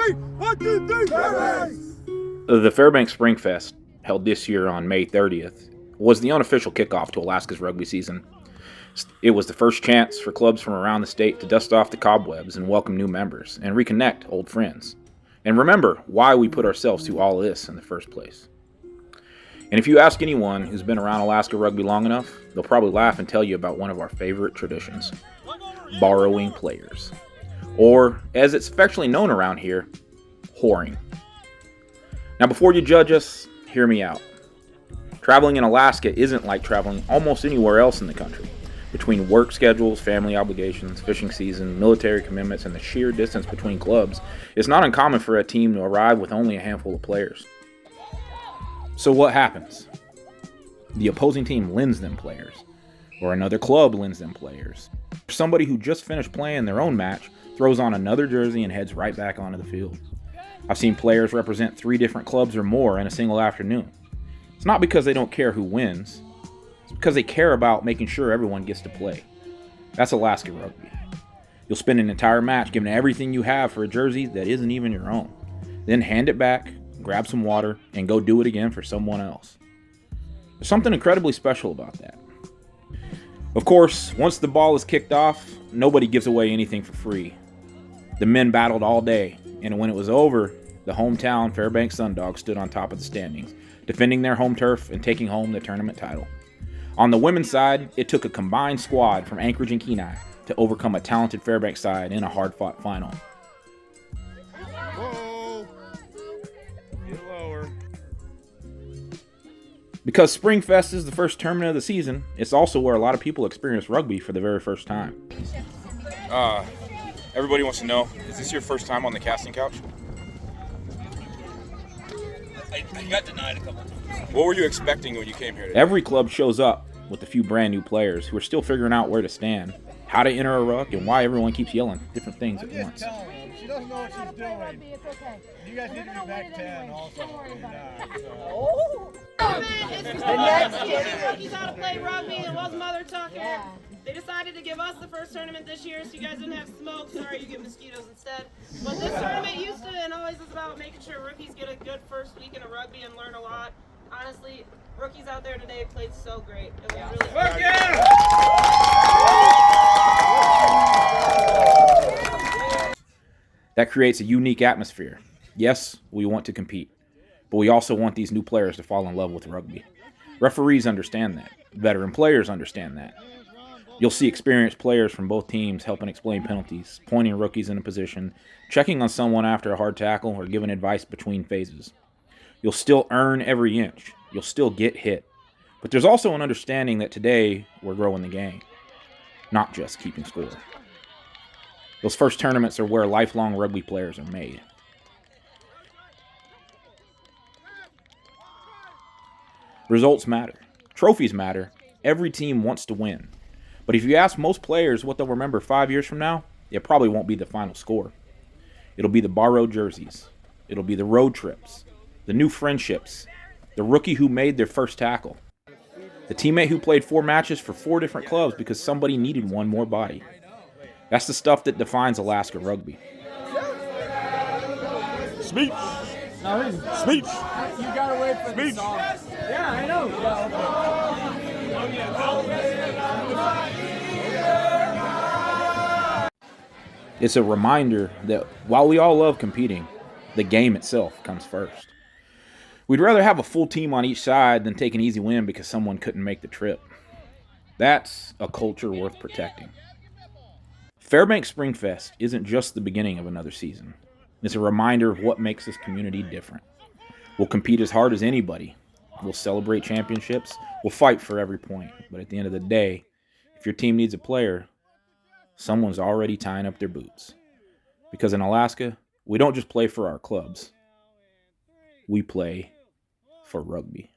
three. 1, 2, 3. Fairbanks! The Fairbanks Spring Fest, held this year on May 30th, was the unofficial kickoff to Alaska's rugby season. It was the first chance for clubs from around the state to dust off the cobwebs and welcome new members and reconnect old friends. And remember why we put ourselves through all this in the first place. And if you ask anyone who's been around Alaska rugby long enough, they'll probably laugh and tell you about one of our favorite traditions, borrowing players. Or, as it's affectionately known around here, whoring. Now before you judge us, hear me out. Traveling in Alaska isn't like traveling almost anywhere else in the country. Between work schedules, family obligations, fishing season, military commitments, and the sheer distance between clubs, it's not uncommon for a team to arrive with only a handful of players. So what happens? The opposing team lends them players, or another club lends them players. Somebody who just finished playing their own match throws on another jersey and heads right back onto the field. I've seen players represent 3 different clubs or more in a single afternoon. It's not because they don't care who wins. It's because they care about making sure everyone gets to play. That's Alaska rugby. You'll spend an entire match giving everything you have for a jersey that isn't even your own. Then hand it back, grab some water, and go do it again for someone else. There's something incredibly special about that. Of course, once the ball is kicked off, nobody gives away anything for free. The men battled all day, and when it was over, the hometown Fairbanks Sundogs stood on top of the standings, defending their home turf and taking home the tournament title. On the women's side, it took a combined squad from Anchorage and Kenai to overcome a talented Fairbanks side in a hard-fought final. Whoa. Get lower. Because Springfest is the first tournament of the season, it's also where a lot of people experience rugby for the very first time. Everybody wants to know, is this your first time on the casting couch? I got denied a couple times. What were you expecting when you came here today? Every club shows up with a few brand new players who are still figuring out where to stand, how to enter a ruck, and why everyone keeps yelling different things at once. She doesn't know what she's doing. It's okay. You guys need to be back 10 also. Don't worry about it. The next year, rookies how to play rugby. It was mother talking. Yeah. They decided to give us the first tournament this year, so you guys didn't have smoke. Sorry, you get mosquitoes instead. But this tournament used to and always is about making sure rookies get a good first weekend of rugby and learn a lot. Honestly, rookies out there today played so great. It was really fun. That creates a unique atmosphere. Yes, we want to compete, but we also want these new players to fall in love with rugby. Referees understand that. Veteran players understand that. You'll see experienced players from both teams helping explain penalties, pointing rookies into position, checking on someone after a hard tackle, or giving advice between phases. You'll still earn every inch. You'll still get hit. But there's also an understanding that today we're growing the game, not just keeping score. Those first tournaments are where lifelong rugby players are made. Results matter. Trophies matter. Every team wants to win. But if you ask most players what they'll remember 5 years from now, it probably won't be the final score. It'll be the borrowed jerseys. It'll be the road trips, the new friendships, the rookie who made their first tackle, the teammate who played 4 matches for 4 different clubs because somebody needed one more body. That's the stuff that defines Alaska rugby. Speech. Speech. You gotta wait for the song. Yeah, I know. It's a reminder that while we all love competing, the game itself comes first. We'd rather have a full team on each side than take an easy win because someone couldn't make the trip. That's a culture worth protecting. Fairbanks Springfest isn't just the beginning of another season. It's a reminder of what makes this community different. We'll compete as hard as anybody. We'll celebrate championships. We'll fight for every point. But at the end of the day, if your team needs a player, someone's already tying up their boots. Because in Alaska, we don't just play for our clubs. We play for rugby.